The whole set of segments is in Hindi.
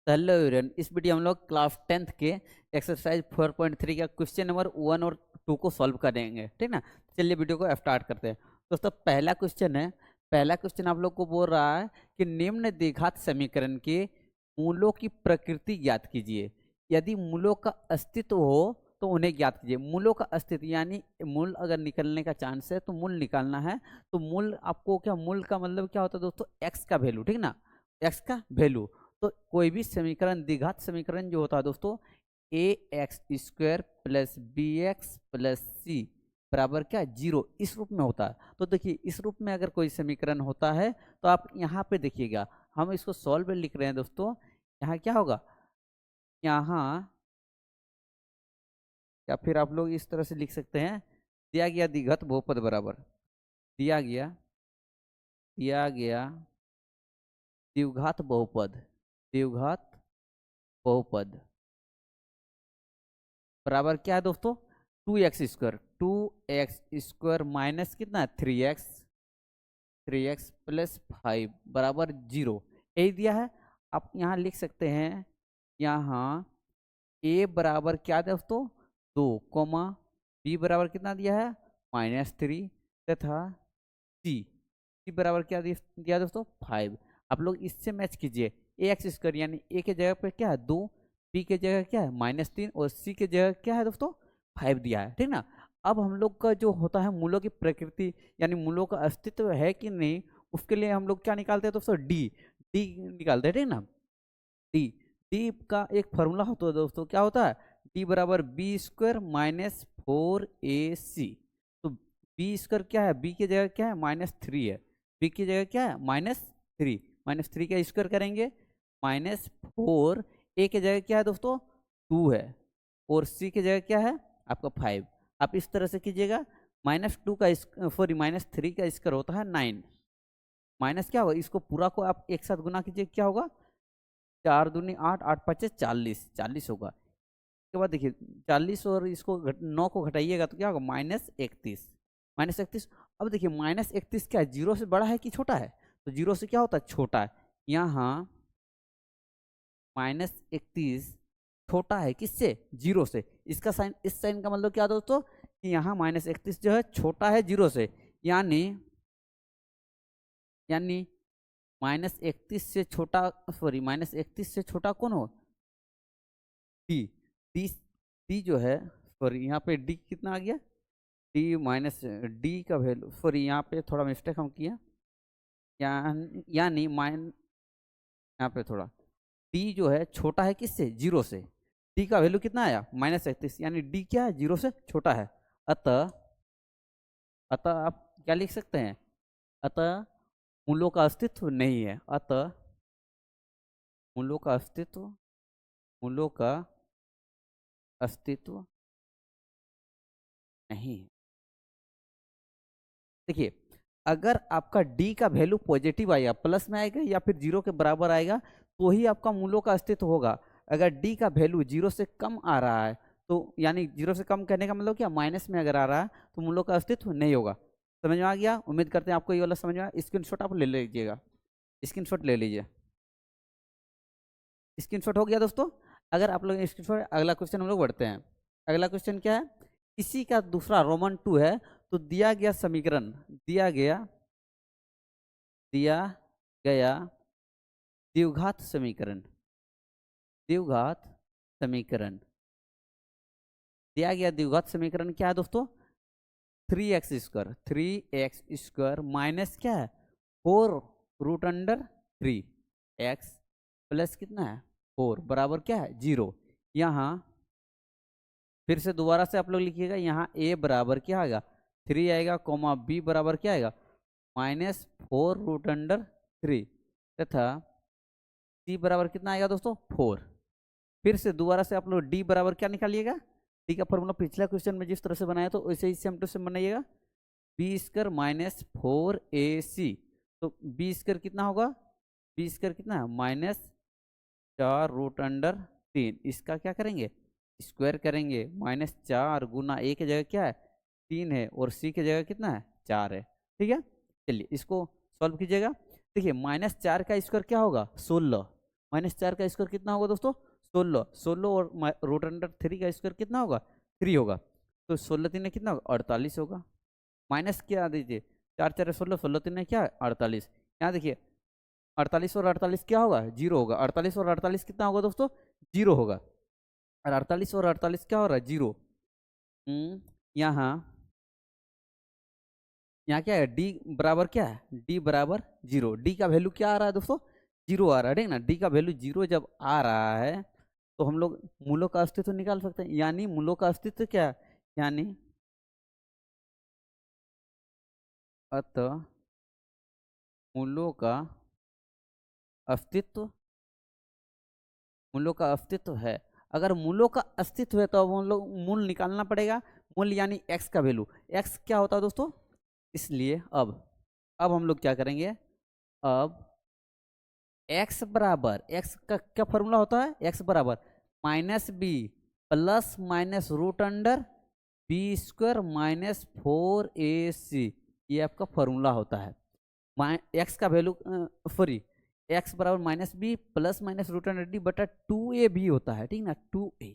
हेलो एवरीवन, इस वीडियो हम लोग क्लास 10th के एक्सरसाइज 4.3 का क्वेश्चन नंबर 1 और 2 को सॉल्व करेंगे। ठीक ना। चलिए वीडियो को स्टार्ट करते हैं। दोस्तों पहला क्वेश्चन है। पहला क्वेश्चन आप लोग को बोल रहा है कि निम्न द्विघात समीकरण के मूलों की प्रकृति ज्ञात कीजिए। यदि मूलों का अस्तित्व हो तो उन्हें ज्ञात कीजिए। मूलों का अस्तित्व यानी मूल अगर निकलने का चांस है तो मूल निकालना है। तो मूल आपको क्या, मूल का मतलब क्या होता है दोस्तों? एक्स का वैल्यू। ठीक ना, एक्स का वैल्यू। तो कोई भी समीकरण, द्विघात समीकरण जो होता है दोस्तों, a x square plus b x plus c बराबर क्या, जीरो, इस रूप में होता है। तो देखिए इस रूप में अगर कोई समीकरण होता है तो आप यहाँ पे देखिएगा, हम इसको सॉल्व लिख रहे हैं दोस्तों। यहाँ क्या होगा, यहाँ, या फिर आप लोग इस तरह से लिख सकते हैं, दिया गया द्विघात बहुपद बराबर दिया गया दिया गया द्विघात बहुपद, द्विघात बहुपद बराबर क्या है दोस्तों, 2x², 2x² माइनस कितना, 3x प्लस 5 बराबर 0, यही दिया है। आप यहाँ लिख सकते हैं, यहाँ a बराबर क्या है दोस्तों, 2, b बराबर कितना दिया है, -3, तथा c बराबर क्या दिया दोस्तों, 5। आप लोग इससे मैच कीजिए, ax² यानी a के जगह पे क्या है 2, b के जगह क्या है -3 और c के जगह क्या है दोस्तों 5 दिया है। ठीक ना। अब हम लोग का जो होता है मूलों की प्रकृति यानी मूलों का अस्तित्व है कि नहीं, उसके लिए हम लोग क्या निकालते हैं दोस्तों, डी डी निकालते हैं। ठीक ना। डी डी का एक फॉर्मूला होता है दोस्तों, क्या होता है, डी बराबर b² माइनस 4ac। तो b² क्या है, b की जगह क्या है -3 है, b की जगह क्या है -3, -3 का स्क्वायर करेंगे -4, a की जगह क्या है दोस्तों 2 है, और c की जगह क्या है आपका 5। आप इस तरह से कीजिएगा, -2 का -3 का स्क्वायर होता है 9, माइनस क्या होगा, इसको पूरा को आप एक साथ गुना कीजिए, क्या होगा, 4 दूनी 8, 8 5 40, 40 होगा। उसके बाद देखिए 40 और इसको 9 को घटाइएगा तो क्या होगा, -31, -31। अब देखिए -31 क्या है, जीरो से बड़ा है कि छोटा है, तो जीरो से क्या होता है, छोटा है। यहाँ -31 छोटा है किससे, जीरो से। इसका साइन, इस साइन का मतलब क्या दोस्तों, कि यहाँ -31 जो है छोटा है जीरो से, यानी यानी -31 से छोटा, सॉरी -31 से छोटा कौन हो, डी डी डी जो है, सॉरी यहाँ पे डी कितना आ गया, डी माइनस डी का वैल्यू, सॉरी यहाँ पे थोड़ा मिस्टेक हम किया, यानी यहाँ पे थोड़ा डी जो है छोटा है किससे, जीरो से। डी का वैल्यू कितना आया, -31, यानी डी क्या है, जीरो से छोटा है। अतः अतः आप क्या लिख सकते हैं, अतः मूलों का अस्तित्व नहीं है। अतः मूलों का अस्तित्व, मूलों का अस्तित्व नहीं है। देखिए अगर आपका डी का वैल्यू पॉजिटिव आएगा, प्लस में आएगा या फिर जीरो के बराबर आएगा, तो ही आपका मूलों का अस्तित्व होगा। अगर डी का वैल्यू जीरो से कम आ रहा है, तो यानी जीरो से कम कहने का मतलब क्या, माइनस में अगर आ रहा है तो मूलों का अस्तित्व नहीं होगा। समझ में आ गया, उम्मीद करते हैं आपको ये वाला समझ में आया। स्क्रीनशॉट आप ले लीजिएगा, स्क्रीनशॉट ले लीजिए। स्क्रीनशॉट हो गया दोस्तों। अगर आप लोग स्क्रीनशॉट, अगला क्वेश्चन हम लोग बढ़ते हैं। अगला क्वेश्चन क्या है, इसी का दूसरा रोमन 2 है। तो दिया गया समीकरण, दिया गया द्विघात समीकरण, द्विघात समीकरण दिया गया द्विघात समीकरण क्या है दोस्तों, 3x² माइनस क्या है 4√3 x प्लस कितना है 4 बराबर क्या है 0। यहाँ फिर से दोबारा से आप लोग लिखिएगा, यहाँ a बराबर क्या आएगा 3 आएगा, कॉमा b बराबर क्या आएगा -4√3, तथा c बराबर कितना आएगा दोस्तों 4। फिर से दोबारा से आप लोग d बराबर क्या निकालिएगा, d का फॉर्मूला पिछला क्वेश्चन में जिस तरह से बनाया तो वैसे ही सेम टू सेम बनाइएगा, b² -4ac। तो b² कितना होगा, b² कितना है -4√3। इसका क्या करेंगे, स्क्वायर करेंगे, -4 गुना a की जगह क्या है 3 है, और c की जगह कितना है 4 है। ठीक है, चलिए इसको सॉल्व कीजिएगा। देखिए -4 का स्क्वायर क्या होगा 16, -4 का स्क्वायर कितना होगा दोस्तों? 16। 16 और रूट अंडर 3 का स्क्वायर कितना होगा? 3 होगा। तो 16 3 कितना होगा? 48 होगा। माइनस क्या दीजिए, 4 4 16, 16 3 क्या है? 48। यहाँ देखिए 48 और 48 क्या होगा? 0 होगा। 48 और 48 कितना होगा दोस्तों? 0 होगा। और 48 और 48 क्या हो रहा है? 0। यहाँ यहाँ क्या है? डी बराबर क्या है? डी बराबर 0। डी का वैल्यू क्या आ रहा है दोस्तों? 0 आ रहा है, ठीक ना। डी का वैल्यू 0 जब आ रहा है तो हम लोग मूलों का अस्तित्व निकाल सकते हैं। यानी मूलों का अस्तित्व क्या है? यानी अतः मूलों का अस्तित्व, मूलों का अस्तित्व है। अगर मूलों का अस्तित्व है तो अब हम लोग मूल निकालना पड़ेगा। मूल यानी एक्स का वैल्यू। एक्स क्या होता है दोस्तों? इसलिए अब हम लोग क्या करेंगे? अब एक्स बराबर, एक्स का क्या फॉर्मूला होता है? एक्स बराबर -b plus minus root under b square -4ac, ये आपका फॉर्मूला होता है। एक्स का वैल्यू सॉरी, एक्स बराबर -b plus minus root under D बटा 2a भी होता है, ठीक ना। 2a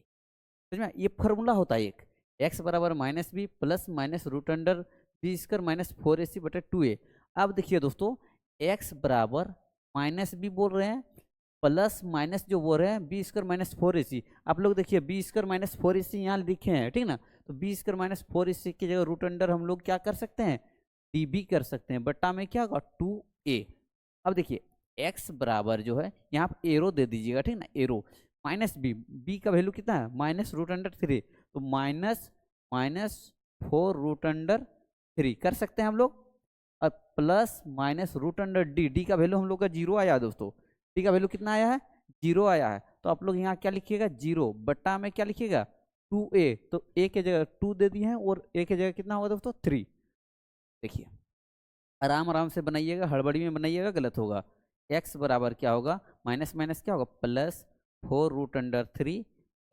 समझ में, ये फॉर्मूला होता है एक। एक्स बराबर -b plus minus root under b square -4ac बटा 2a। अब देखिए दोस्तों, एक्स बराबर -b बोल रहे हैं, प्लस माइनस जो बोल रहे हैं बी स्क्वायर -4ac। आप लोग देखिए बी स्क्वायर -4ac यहाँ लिखे हैं, ठीक ना। तो बी स्क्वायर -4ac की जगह रूट अंडर हम लोग क्या कर सकते हैं? डी बी कर सकते हैं। बट्टा में क्या होगा? 2a। अब देखिए x बराबर जो है यहाँ पे एरो दे दीजिएगा, ठीक ना। एरो -b, b का वैल्यू कितना है? -√3। तो -4√3 कर सकते हैं हम लोग। और प्लस -√d, डी का वैल्यू हम लोग का 0 आया दोस्तों। डी का वैल्यू कितना आया है? 0 आया है। तो आप लोग यहाँ क्या लिखिएगा? 0 बट्टा में क्या लिखिएगा? 2a। तो a के जगह 2 दे दिए हैं और a के जगह कितना होगा दोस्तों? 3। देखिए आराम आराम से बनाइएगा, हड़बड़ी में बनाइएगा गलत होगा। x बराबर क्या होगा? माइनस माइनस क्या होगा? +4√3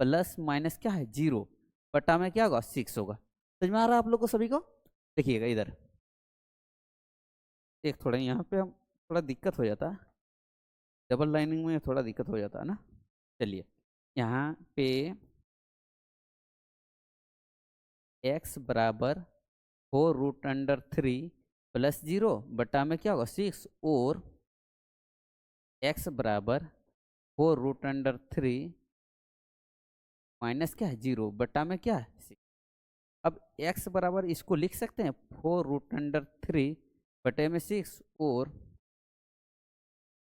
प्लस माइनस क्या है? 0 बटा में क्या होगा? 6 होगा। समझ में आ रहा है आप लोग को सभी को? देखिएगा इधर एक थोड़ा यहाँ पे हम थोड़ा दिक्कत हो जाता है, डबल लाइनिंग में थोड़ा दिक्कत हो जाता है ना। चलिए यहाँ पे x बराबर 4√3 प्लस 0 बटा में क्या होगा? 6 और x बराबर 4√3 माइनस क्या है? 0 बटा में क्या है? 6। अब x बराबर इसको लिख सकते हैं 4√3 बटे में 6 और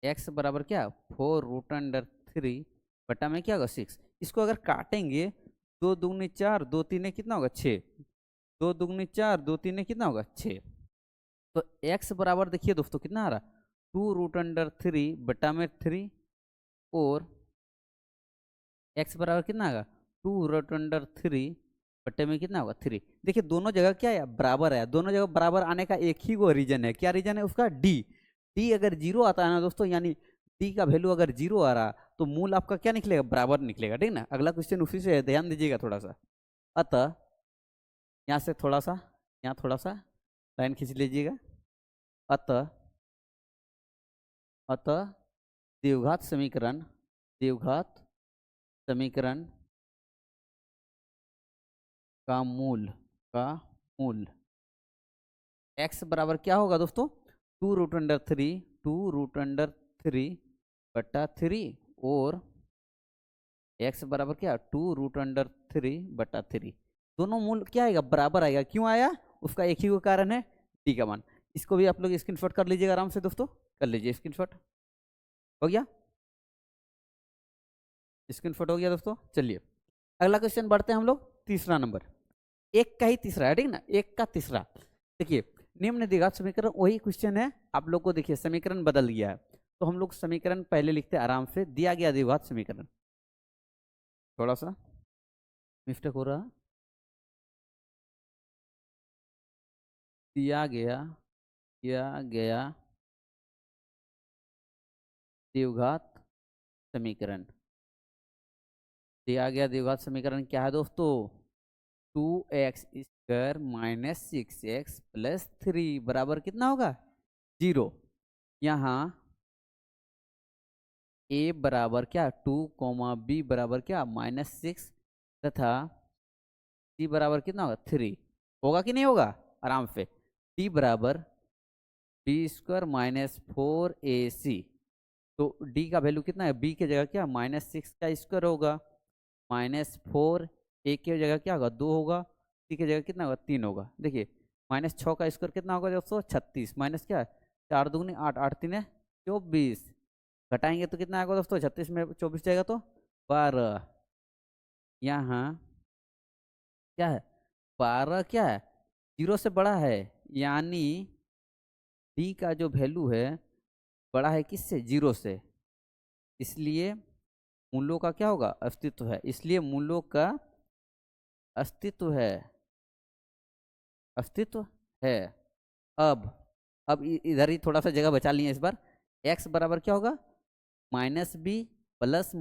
x बराबर क्या? 4√3 बटा में क्या होगा? 6। इसको अगर काटेंगे, 2 दूनी 4, 2 तीन कितना होगा? 6। 2 दूनी 4, 2 तीन कितना होगा? 6। तो x बराबर देखिए दोस्तों कितना आ रहा? 2√3 बटा में 3 और x बराबर कितना आएगा? 2√3 बटे में कितना होगा? 3। देखिए दोनों जगह क्या है? बराबर है। दोनों जगह बराबर आने का एक ही वो रीजन है। क्या रीजन है उसका? डी। डी अगर 0 आता है ना दोस्तों, यानी डी का वैल्यू अगर 0 आ रहा तो मूल आपका क्या निकलेगा? बराबर निकलेगा, ठीक ना। अगला क्वेश्चन उसी से ध्यान दीजिएगा थोड़ा सा। अतः यहाँ से थोड़ा सा, यहाँ थोड़ा सा लाइन खींच लीजिएगा। अतः अतः द्विघात समीकरण, द्विघात समीकरण का मूल x बराबर क्या होगा दोस्तों? 2√3 बटा 3 और x बराबर क्या? 2√3 बटा 3। दोनों मूल क्या आएगा? बराबर आएगा। क्यों आया? उसका एक ही कारण है, डी का मान। इसको भी आप लोग स्क्रीनशॉट कर लीजिएगा आराम से दोस्तों, कर लीजिए स्क्रीनशॉट। हो गया? स्क्रीनशॉट हो गया दोस्तों। चलिए अगला क्वेश्चन बढ़ते हैं हम लोग। तीसरा नंबर, एक का ही तीसरा है, ठीक ना। एक का तीसरा देखिए, निम्न द्विघात समीकरण वही क्वेश्चन है। आप लोग को देखिए समीकरण बदल गया है, तो हम लोग समीकरण पहले लिखते हैं आराम से। दिया गया द्विघात समीकरण, थोड़ा सा मिस्टेक हो रहा, दिया गया द्विघात समीकरण, दिया गया द्विघात समीकरण क्या है दोस्तों? 2x² माइनस 6x प्लस 3 बराबर कितना होगा? 0। यहाँ ए बराबर क्या 2 कॉमा बी बराबर क्या -6 तथा सी बराबर कितना होगा 3 होगा कि नहीं होगा आराम से। डी बराबर b² - 4ac। तो डी का वैल्यू कितना है, बी की जगह क्या -6 का स्क्वायर होगा, -4 ए की जगह क्या होगा 2 होगा, सी की जगह कितना होगा 3 होगा। देखिए -6 का स्क्वायर कितना होगा दोस्तों 36 माइनस क्या है 4 दूनी 8 8 3 24 घटाएंगे तो कितना आएगा दोस्तों 36 में 24 जाएगा तो 12। यहाँ क्या है 12 क्या है 0 से बड़ा है, यानी डी का जो वैल्यू है बड़ा है किससे 0 से, इसलिए मूलों का क्या होगा अस्तित्व है, इसलिए मूलों का अस्तित्व है, अस्तित्व है। अब इधर ही थोड़ा सा जगह बचा लिए इस बार। x बराबर क्या होगा -b +-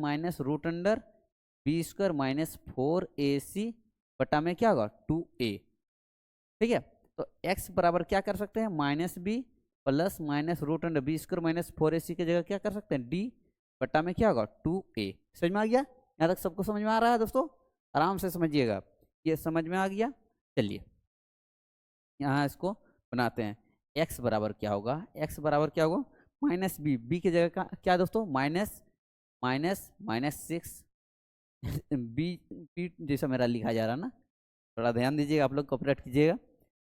b² - 4ac बटा में क्या होगा 2a। ठीक है, तो x बराबर क्या कर सकते हैं -b +- b² - 4ac की जगह क्या कर सकते हैं d बटा में क्या होगा 2a। समझ में आ गया, यहाँ तक सबको समझ में आ रहा है दोस्तों, आराम से समझिएगा, ये समझ में आ गया। चलिए यहाँ इसको बनाते हैं। x बराबर क्या होगा, x बराबर क्या होगा -b, b की जगह का क्या है दोस्तों -6 b जैसा मेरा लिखा जा रहा है ना, थोड़ा ध्यान दीजिएगा आप लोग, कॉपरेट कीजिएगा।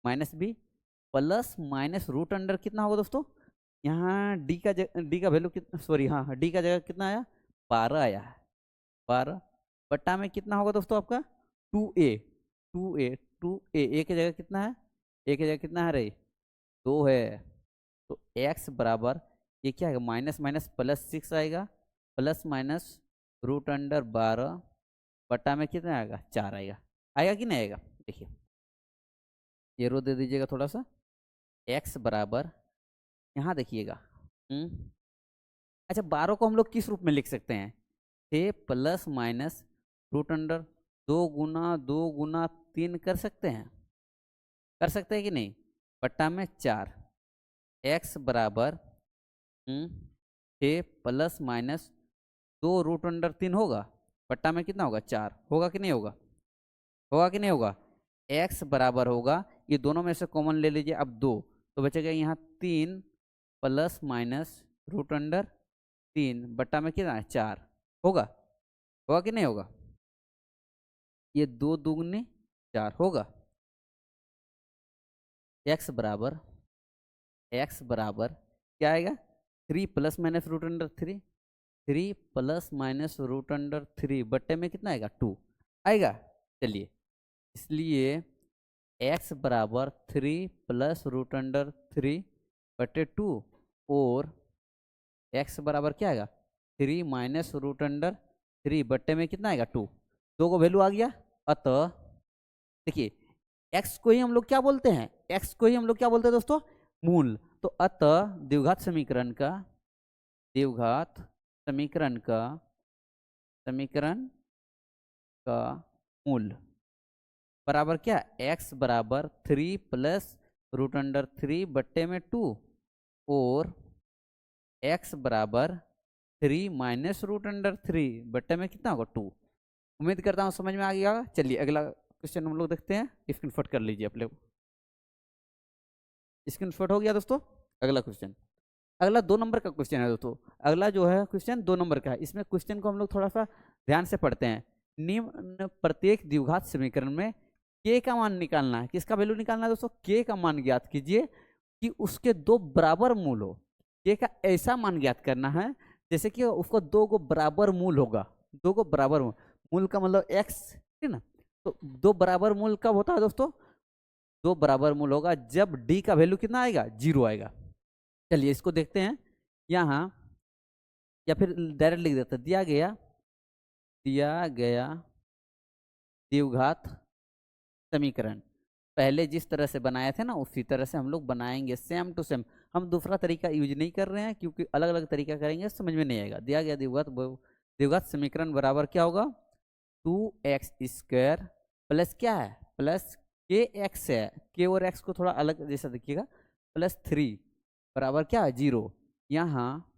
-b +- कितना होगा दोस्तों, यहाँ डी का वैल्यू कितना, सॉरी हाँ डी का जगह कितना आया 12 आया है, 12 बट्टा में कितना होगा दोस्तों आपका 2a, 2a की जगह कितना है, ए की जगह कितना है रे 2 है। तो x बराबर ये क्या है माइनस माइनस +6 आएगा ±√12 बटा में कितना आएगा 4 आएगा, आएगा कि नहीं आएगा। देखिए ये रो दे दीजिएगा थोड़ा सा। x बराबर यहाँ देखिएगा अच्छा 12 को हम लोग किस रूप में लिख सकते हैं, +- 2 गुना कर सकते हैं, कर सकते हैं कि नहीं, बट्टा में 4। x बराबर 6 +- 2√3 होगा, बट्टा में कितना होगा 4 होगा कि नहीं होगा, होगा कि नहीं होगा। x बराबर होगा, ये दोनों में से कॉमन ले लीजिए अब 2, तो बचेगा यहाँ 3 +- 3 बट्टा में कितना है 4 होगा, होगा कि नहीं होगा। ये 2 दूगुने 4 होगा। x बराबर क्या आएगा 3 +- 3 बट्टे में कितना आएगा 2 आएगा। चलिए इसलिए x बराबर 3 +√3 बट्टे 2 और x बराबर क्या आएगा 3 -√3 बट्टे में कितना आएगा 2, दो को वैल्यू आ गया। अतः देखिए x को ही हम लोग क्या बोलते हैं, x को ही हम लोग क्या बोलते हैं दोस्तों मूल। तो अतः द्विघात समीकरण का मूल बराबर क्या, x बराबर 3 +√3 बट्टे में 2 और x बराबर 3 -√3 बट्टे में कितना होगा 2। उम्मीद करता हूँ समझ में आ गया। चलिए अगला क्वेश्चन हम लोग देखते हैं, स्क्रीनशॉट कर लीजिए आप लोग। स्क्रीनशॉट हो गया दोस्तों। अगला क्वेश्चन, अगला 2 नंबर का क्वेश्चन है दोस्तों, अगला जो है क्वेश्चन 2 नंबर का है। इसमें क्वेश्चन को हम लोग थोड़ा सा ध्यान से पढ़ते हैं। निम्न प्रत्येक द्विघात समीकरण में k का मान निकालना है, किसका वैल्यू निकालना है दोस्तों, k का मान ज्ञात कीजिए कि उसके 2 बराबर मूल हो। k का ऐसा मान ज्ञात करना है जैसे कि उसको 2 को बराबर मूल होगा, 2 को बराबर मूल का मतलब x, ठीक ना। तो 2 बराबर मूल कब होता है दोस्तों, 2 बराबर मूल होगा जब d का वैल्यू कितना आएगा 0 आएगा। चलिए इसको देखते हैं यहाँ, या फिर डायरेक्ट लिख देते, दिया गया द्विघात समीकरण पहले जिस तरह से बनाए थे ना उसी तरह से हम लोग बनाएंगे, सेम टू सेम। हम दूसरा तरीका यूज नहीं कर रहे हैं क्योंकि अलग अलग तरीका करेंगे समझ में नहीं आएगा। दिया गया द्विघात समीकरण बराबर क्या होगा 2x² प्लस क्या है प्लस kx है, k और x को थोड़ा अलग जैसा देखिएगा, +3 बराबर क्या है 0। यहाँ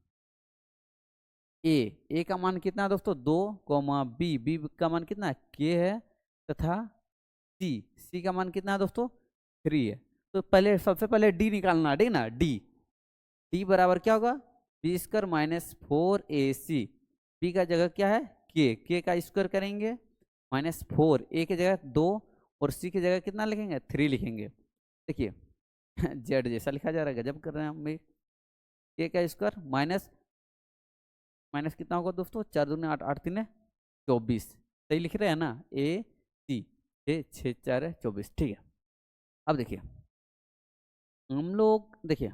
ए का मान कितना है दोस्तों 2, कॉमा बी का मान कितना है के है, तथा सी का मान कितना है दोस्तों 3 है। तो पहले सबसे पहले डी निकालना है, ठीक ना। डी बराबर क्या होगा B square minus 4ac। B का जगह क्या है के का स्क्वायर करेंगे माइनस 4, ए की जगह 2 और सी की जगह कितना लिखेंगे 3 लिखेंगे। देखिए जेड जैसा लिखा जा रहा है, गजब कर रहे हैं हम भी। के का स्क्वायर माइनस माइनस कितना होगा दोस्तों 4 दूनी 8, 8 3 24। सही लिख रहे हैं ना। ए सी 6 6 4 24, ठीक है। अब देखिए हम लोग देखिए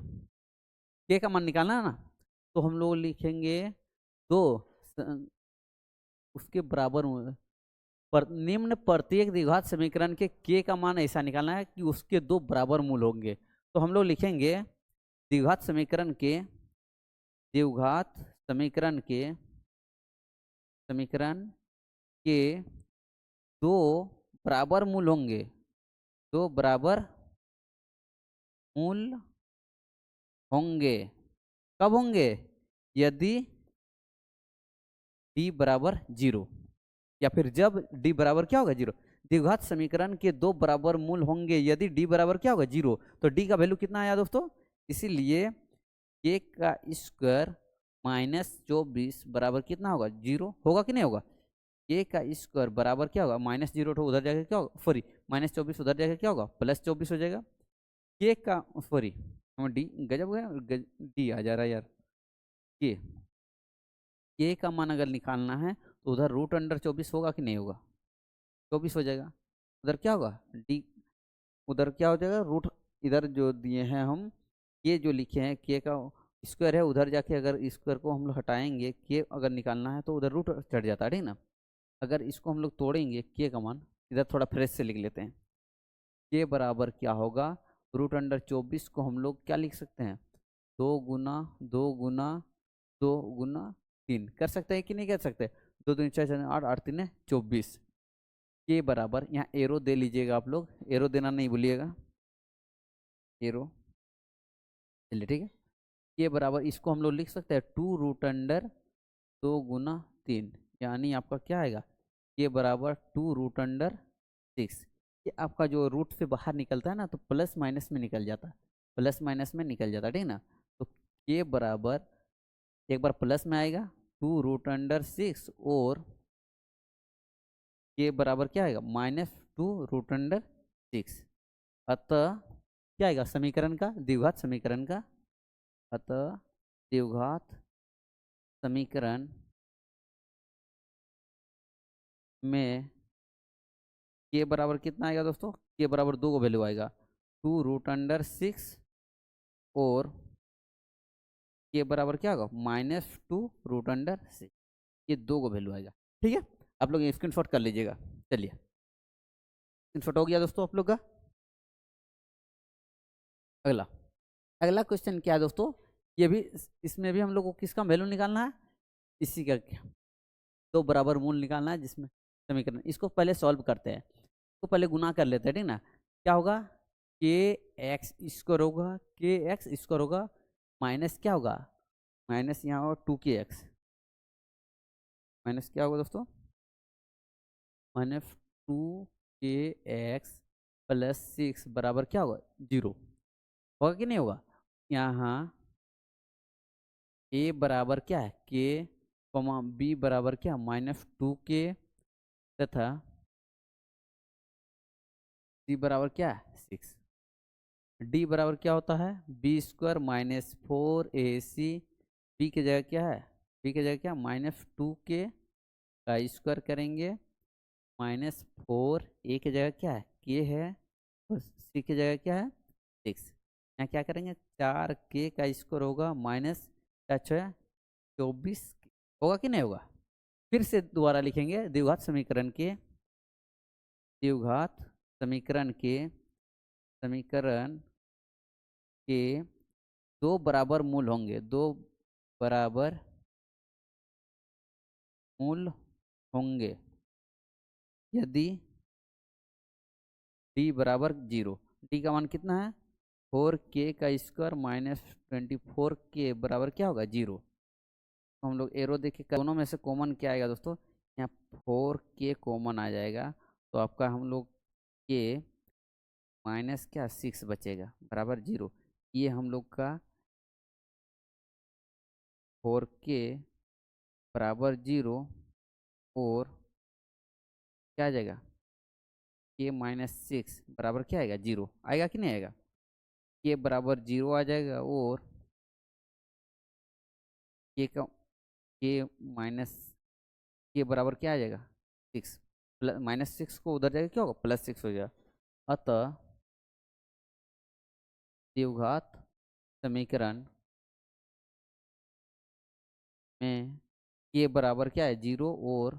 के का मान निकालना है ना, तो हम लोग लिखेंगे 2 उसके बराबर निम्न प्रत्येक द्विघात समीकरण के का मान ऐसा निकालना है कि उसके 2 बराबर मूल होंगे। तो हम लोग लिखेंगे द्विघात समीकरण के समीकरण के 2 बराबर मूल होंगे, 2 बराबर मूल होंगे। कब होंगे यदि डी बराबर 0, या फिर जब डी बराबर क्या होगा 0। द्विघात समीकरण के 2 बराबर मूल होंगे यदि डी बराबर क्या होगा 0। तो डी का वैल्यू कितना आया दोस्तों, इसीलिए के का स्क्वायर माइनस 24 बराबर कितना होगा 0 होगा कि नहीं होगा। के का स्क्वायर बराबर क्या होगा माइनस 0 तो उधर जाके क्या होगा सॉरी माइनस 24 उधर जाके क्या होगा प्लस 24 हो जाएगा। के का सॉरी हम डी गजब हो गया, डी आ जा रहा है यार। के का मान अगर निकालना है तो उधर रूट अंडर 24 होगा कि नहीं होगा 24 हो जाएगा। उधर क्या होगा डी, उधर क्या हो जाएगा रूट, इधर जो दिए हैं हम ये जो लिखे हैं के का स्क्वायर है, उधर जाके अगर स्क्वायर को हम लोग हटाएंगे के अगर निकालना है तो उधर रूट चढ़ जाता है, ठीक ना। अगर इसको हम लोग तोड़ेंगे के का मान, इधर थोड़ा फ्रेश से लिख लेते हैं। के बराबर क्या होगा रूट अंडर 24 को हम लोग क्या लिख सकते हैं 2 गुना 3 कर सकते हैं कि नहीं कर सकते। 2 दूनी 4 4 8, 8 3 24। के बराबर यहाँ एरो दे लीजिएगा, आप लोग एरो देना नहीं भूलिएगा, एरो चलिए ठीक है। के बराबर इसको हम लोग लिख सकते हैं 2 √2 यानी आपका क्या आएगा के बराबर 2 √6। ये आपका जो रूट से बाहर निकलता है ना तो प्लस माइनस में निकल जाता है, प्लस माइनस में निकल जाता है, ठीक ना। तो के बराबर एक बार प्लस में आएगा 2 √6 और के बराबर क्या आएगा -2 √6। अतः क्या आएगा समीकरण का द्विघात समीकरण का, अतः द्विघात समीकरण में के बराबर कितना आएगा दोस्तों, के बराबर 2 को वैल्यू आएगा 2 √6 और के बराबर क्या होगा -2 √6। ये 2 को वैल्यू आएगा, ठीक है। आप लोग स्क्रीनशॉट कर लीजिएगा। चलिए स्क्रीनशॉट हो गया दोस्तों आप लोग का। अगला अगला क्वेश्चन क्या है दोस्तों, ये भी इसमें भी हम लोग को किसका वैल्यू निकालना है, इसी का 2 बराबर मूल निकालना है जिसमें समीकरण। इसको पहले सॉल्व करते हैं, तो पहले गुना कर लेते हैं, ठीक ना। क्या होगा के एक्स स्क्वायर होगा, के एक्स स्क्वायर होगा माइनस क्या होगा माइनस यहाँ होगा 2 के एक्स माइनस क्या होगा दोस्तों -2 के एक्स प्लस 6 बराबर क्या होगा 0 होगा कि नहीं होगा। यहाँ ए बराबर क्या है के, बी बराबर क्या -2 के तथा सी बराबर क्या है 6। डी बराबर क्या होता है b² -4ac। बी की जगह क्या है, बी की जगह क्या -2 के का स्क्वायर करेंगे -4, ए की जगह क्या है के है और सी की जगह क्या है 6। यहाँ क्या करेंगे 4 के का स्क्वायर होगा माइनस 24 होगा कि नहीं होगा। फिर से दोबारा लिखेंगे द्विघात समीकरण के समीकरण के 2 बराबर मूल होंगे, 2 बराबर मूल होंगे यदि डी बराबर 0। डी का मान कितना है 4 के का स्क्वायर -24 के बराबर क्या होगा 0। तो हम लोग एरो देखिए, दोनों में से कॉमन क्या आएगा दोस्तों, यहाँ 4k कॉमन आ जाएगा, तो आपका हम लोग के माइनस क्या 6 बचेगा बराबर 0। ये हम लोग का 4k बराबर 0 और क्या आ जाएगा, के माइनस 6 बराबर क्या आएगा 0, आएगा कि नहीं आएगा, के बराबर 0 आ जाएगा, और के का के माइनस के बराबर क्या आ जाएगा 6, प्लस -6 को उधर जाएगा क्या होगा +6 हो जाएगा। अतः द्विघात समीकरण में के बराबर क्या है 0 और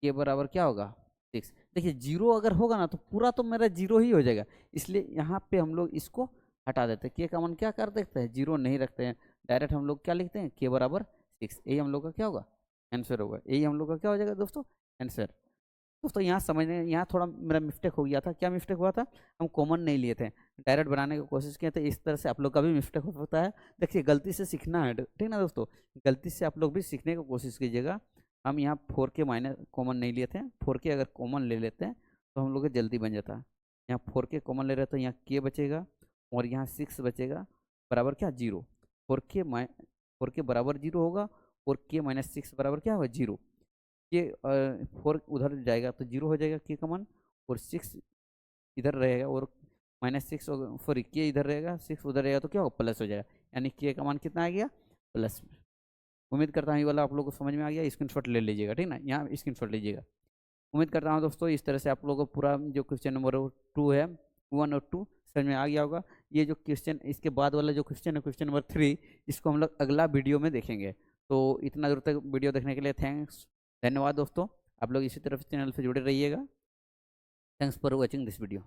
के बराबर क्या होगा 6। देखिए 0 अगर होगा ना तो पूरा तो मेरा 0 ही हो जाएगा, इसलिए यहाँ पे हम लोग इसको हटा देते हैं, के का मान क्या कर देते हैं 0 नहीं रखते हैं, डायरेक्ट हम लोग क्या लिखते हैं के बराबर 6। यही हम लोग का क्या होगा आंसर होगा, यही हम लोग का क्या हो जाएगा दोस्तों आंसर। दोस्तों यहाँ समझने, यहाँ थोड़ा मेरा मिस्टेक हो गया था, क्या मिस्टेक हुआ था, हम कॉमन नहीं लिए थे, डायरेक्ट बनाने की कोशिश किए थे, इस तरह से आप लोग का भी मिस्टेक हो सकता है। देखिए गलती से सीखना है, ठीक ना दोस्तों, गलती से आप लोग भी सीखने की कोशिश कीजिएगा। हम यहाँ 4k माइनस कॉमन नहीं लिए थे, 4k अगर कॉमन ले लेते हैं तो हम लोग का जल्दी बन जाता है। यहाँ 4k कॉमन ले रहे तो यहाँ k बचेगा और यहाँ 6 बचेगा बराबर क्या 0। 4k बराबर 0 होगा और k माइनस 6 बराबर क्या होगा 0। के 4 उधर जाएगा तो 0 हो जाएगा के का मान, और 6 इधर रहेगा और -6, सॉरी के इधर रहेगा 6 उधर रहेगा तो क्या होगा प्लस हो जाएगा, यानी के का मान कितना आ गया प्लस। उम्मीद करता हूँ ये वाला आप लोगों को समझ में आ गया, स्क्रीनशॉट ले लीजिएगा, ठीक ना, यहाँ स्क्रीनशॉट लीजिएगा। उम्मीद करता हूँ दोस्तों इस तरह से आप लोगों को पूरा जो क्वेश्चन नंबर 2 है 1 और 2 समझ में आ गया होगा। ये जो क्वेश्चन इसके बाद वाला जो क्वेश्चन है क्वेश्चन नंबर 3, इसको हम लोग अगला वीडियो में देखेंगे। तो इतना दूर तक वीडियो देखने के लिए थैंक्स, धन्यवाद दोस्तों। आप लोग इसी तरफ चैनल से जुड़े रहिएगा। Thanks for watching this video.